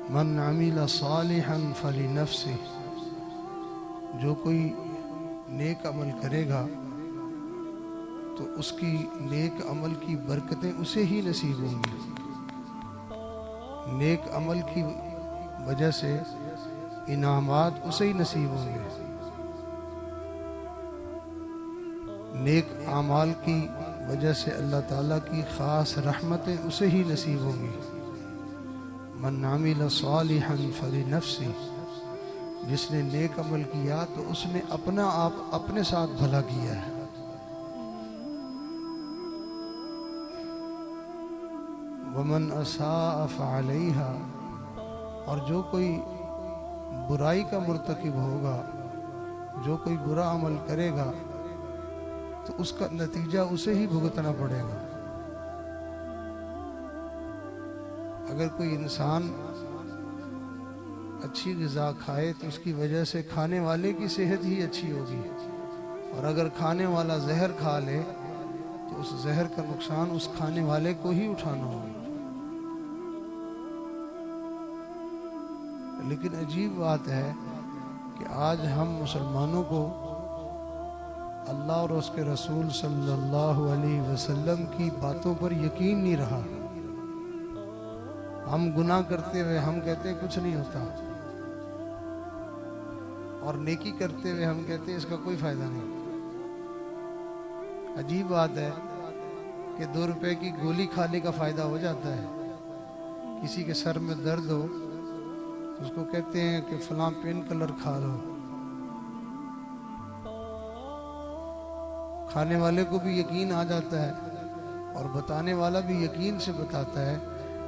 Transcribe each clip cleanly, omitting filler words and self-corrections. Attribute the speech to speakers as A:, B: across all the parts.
A: मन अमिल सालिहन फलिनफ्सिह, जो कोई नेक अमल करेगा तो उसकी नेक अमल की बरकतें उसे ही नसीब होंगी। नेक अमल की वजह से इनामात उसे ही नसीब होंगे। नेक आमाल की वजह से अल्लाह ताला की ख़ास रहमतें उसे ही नसीब होंगी। मन अमिल सालिहन फलिनफ्सिह, जिसने नेक अमल किया तो उसने अपना आप अपने साथ भला किया है। वमन असाअ फअलैहा, और जो कोई बुराई का मुर्तकिब होगा, जो कोई बुरा अमल करेगा तो उसका नतीजा उसे ही भुगतना पड़ेगा। अगर कोई इंसान अच्छी ग़िज़ा खाए तो उसकी वजह से खाने वाले की सेहत ही अच्छी होगी, और अगर खाने वाला जहर खा ले तो उस जहर का नुकसान उस खाने वाले को ही उठाना होगा। लेकिन अजीब बात है कि आज हम मुसलमानों को अल्लाह और उसके रसूल सल्लल्लाहु अलैहि वसल्लम की बातों पर यकीन नहीं रहा। हम गुनाह करते हुए हम कहते हैं कुछ नहीं होता, और नेकी करते हुए हम कहते हैं इसका कोई फायदा नहीं। अजीब बात है कि 2 रुपए की गोली खाने का फायदा हो जाता है। किसी के सर में दर्द हो तो उसको कहते हैं कि फलां पेन किलर खा लो। खाने वाले को भी यकीन आ जाता है और बताने वाला भी यकीन से बताता है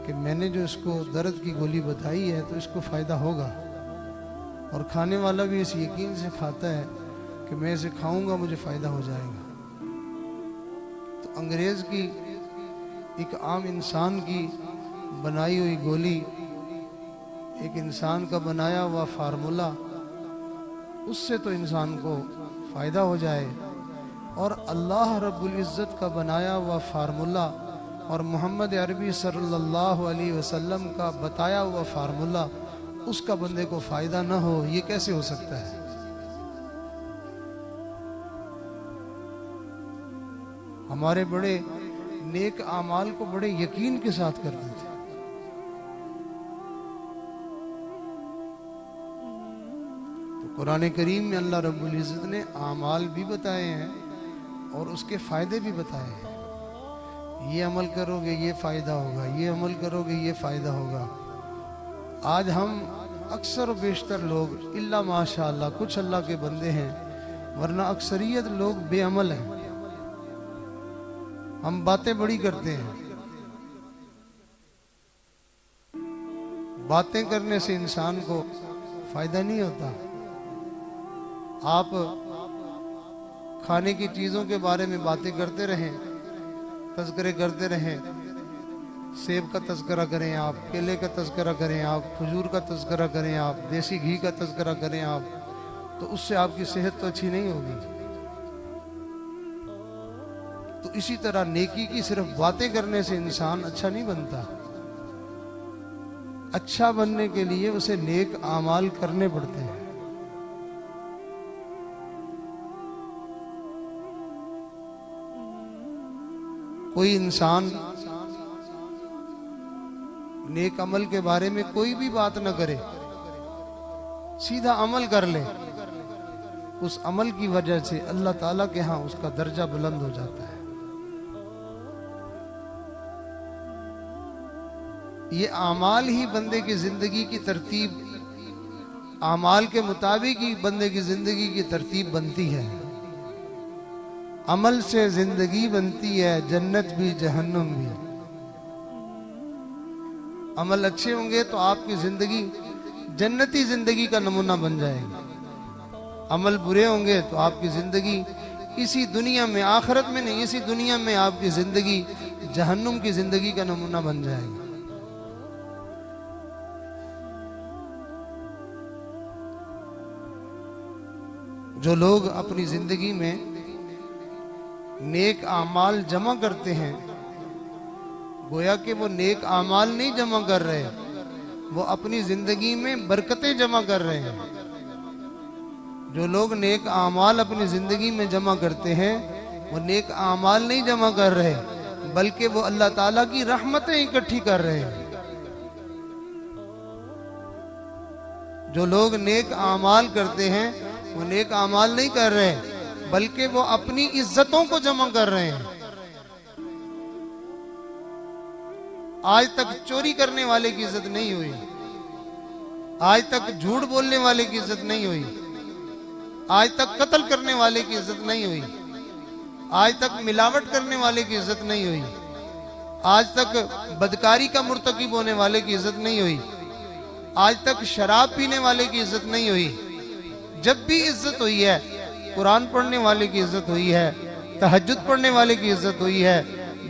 A: कि मैंने जो इसको दर्द की गोली बताई है तो इसको फ़ायदा होगा, और खाने वाला भी इस यकीन से खाता है कि मैं इसे खाऊंगा मुझे फ़ायदा हो जाएगा। तो अंग्रेज़ की एक आम इंसान की बनाई हुई गोली, एक इंसान का बनाया हुआ फार्मूला, उससे तो इंसान को फ़ायदा हो जाए, और अल्लाह रब्बुल इज़्ज़त का बनाया हुआ फार्मूला और मोहम्मद अरबी सल्लल्लाहु अलैहि वसल्लम का बताया हुआ फार्मूला उसका बंदे को फ़ायदा ना हो, ये कैसे हो सकता है? हमारे बड़े नेक आमाल को बड़े यकीन के साथ करते थे। तो कुरान करीम में अल्लाह रब्बुल इज़्ज़त ने आमाल भी बताए हैं और उसके फ़ायदे भी बताए हैं। ये अमल करोगे ये फ़ायदा होगा, ये अमल करोगे ये फ़ायदा होगा। आज हम अक्सर व बेशतर लोग इल्ला माशाअल्लाह कुछ अल्लाह के बंदे हैं, वरना अक्सरियत लोग बेअमल हैं। हम बातें बड़ी करते हैं। बातें करने से इंसान को फ़ायदा नहीं होता। आप खाने की चीज़ों के बारे में बातें करते रहें, तज़किरे करते रहें। सेब का तज़किरा करें आप, केले का तज़किरा करें आप, खजूर का तज़किरा करें आप, देसी घी का तज़किरा करें आप, तो उससे आपकी सेहत तो अच्छी नहीं होगी। तो इसी तरह नेकी की सिर्फ बातें करने से इंसान अच्छा नहीं बनता। अच्छा बनने के लिए उसे नेक आमाल करने पड़ते हैं। कोई इंसान नेक अमल के बारे में कोई भी बात न करे, सीधा अमल कर ले, उस अमल की वजह से अल्लाह ताला के यहाँ उसका दर्जा बुलंद हो जाता है। ये आमाल ही बंदे की जिंदगी की तरतीब, आमाल के मुताबिक ही बंदे की जिंदगी की तरतीब बनती है। अमल से जिंदगी बनती है, जन्नत भी जहन्नुम भी। अमल अच्छे होंगे तो आपकी जिंदगी जन्नती जिंदगी का नमूना बन जाएगी। अमल बुरे होंगे तो आपकी जिंदगी इसी दुनिया में, आखिरत में नहीं, इसी दुनिया में आपकी जिंदगी जहन्नुम की जिंदगी का नमूना बन जाएगी। जो लोग अपनी जिंदगी में नेक आमाल जमा करते हैं, गोया कि वो नेक आमाल नहीं जमा कर रहे, वो अपनी जिंदगी में बरकतें जमा कर रहे हैं। जो लोग नेक आमाल अपनी जिंदगी में जमा करते हैं वो नेक आमाल नहीं जमा कर रहे, बल्कि वो अल्लाह ताला की रहमतें इकट्ठी कर रहे हैं। जो लोग नेक आमाल करते हैं वो नेक आमाल नहीं कर रहे, बल्कि वो अपनी इज्जतों को जमा कर रहे हैं। आज तक चोरी करने वाले की इज्जत नहीं हुई, आज तक झूठ बोलने वाले की इज्जत नहीं हुई, आज तक कत्ल करने वाले की इज्जत नहीं हुई, आज तक मिलावट करने वाले की इज्जत नहीं हुई, आज तक बदकारी का मुर्तकिब होने वाले की इज्जत नहीं हुई, आज तक शराब पीने वाले की इज्जत नहीं हुई। जब भी इज्जत हुई है, कुरान पढ़ने वाले की इज्जत हुई है, तहज्जुद पढ़ने वाले की इज्जत हुई है,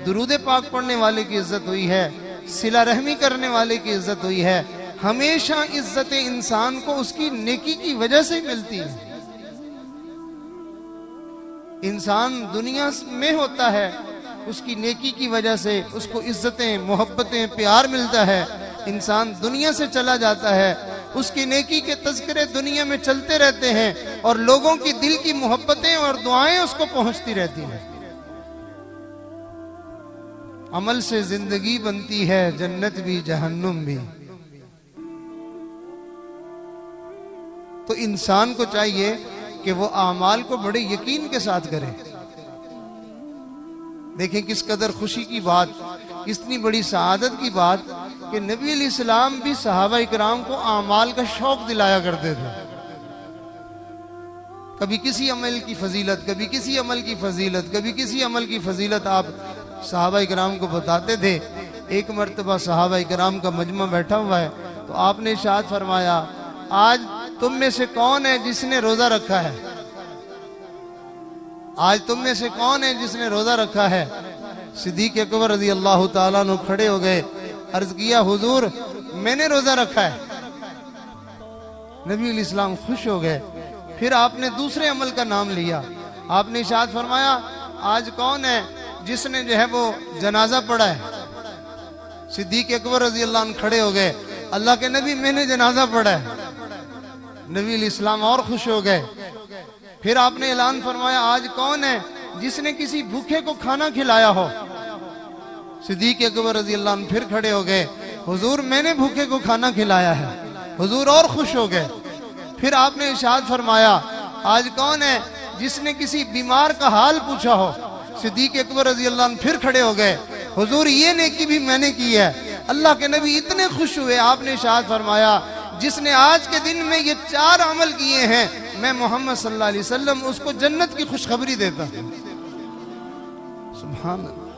A: दुरूद पाक पढ़ने वाले की इज्जत हुई है, सिला रहमी करने वाले की इज्जत हुई है। हमेशा इज्जत इंसान को उसकी नेकी की वजह से मिलती है। इंसान दुनिया में होता है, उसकी नेकी की वजह से उसको इज्जतें, मोहब्बतें, प्यार मिलता है। इंसान दुनिया से चला जाता है, उसकी नेकी के तज़किरे दुनिया में चलते रहते हैं और लोगों की दिल की मोहब्बतें और दुआएं उसको पहुंचती रहती हैं। अमल से जिंदगी बनती है, जन्नत भी जहन्नुम भी। तो इंसान को चाहिए कि वो आमाल को बड़े यकीन के साथ करे। देखें किस कदर खुशी की बात, कितनी बड़ी सआदत की बात कि नबी अलैहिस्सलाम भी सहाबा इकराम को आमाल का शौक दिलाया करते थे। कभी किसी अमल की फजीलत, कभी किसी अमल की फजीलत, कभी किसी अमल की फजीलत आप सहाबा इकराम को बताते थे। एक मर्तबा सहाबा इकराम का मजमा बैठा हुआ है तो आपने इरशाद फरमाया, आज तुम में से कौन है जिसने रोजा रखा है? आज तुम में से कौन है जिसने रोजा रखा है? सिद्दीक अकबर रज़ी अल्लाह ताला अन्हु खड़े हो गए, अर्ज किया, हुजूर मैंने रोजा रखा है। नबी अलैहिस्सलाम खुश हो गए। फिर आपने दूसरे अमल का नाम लिया। आपने इरशाद फरमाया, आज कौन है जिसने जो है वो जनाजा पढ़ा है? सिद्दीक अकबर रज़ी अल्लाह अन्हु खड़े हो गए, अल्लाह के नबी मैंने जनाजा पढ़ा है। नबी अलैहिस्सलाम और खुश हो गए। फिर आपने ऐलान फरमाया, आज कौन है जिसने किसी भूखे को खाना खिलाया हो? सिद्दीक अकबर रज़ी अल्लाह अन्हु फिर खड़े हो गए, हुजूर मैंने भूखे को खाना खिलाया है। हुजूर और खुश हो गए। फिर आपने इरशाद फरमाया, आज कौन है जिसने किसी बीमार का हाल पूछा हो? सिद्दीक अकबर रज़ी अल्लाह अन्हु फिर खड़े हो गए, हुजूर ये नेकी भी मैंने की है। अल्लाह के नबी इतने खुश हुए। आपने इरशाद फरमाया, जिसने आज के दिन में ये 4 अमल किए हैं, मैं मोहम्मद सल्लल्लाहु अलैहि वसल्लम उसको जन्नत की खुशखबरी देता हूं। सुभान अल्लाह।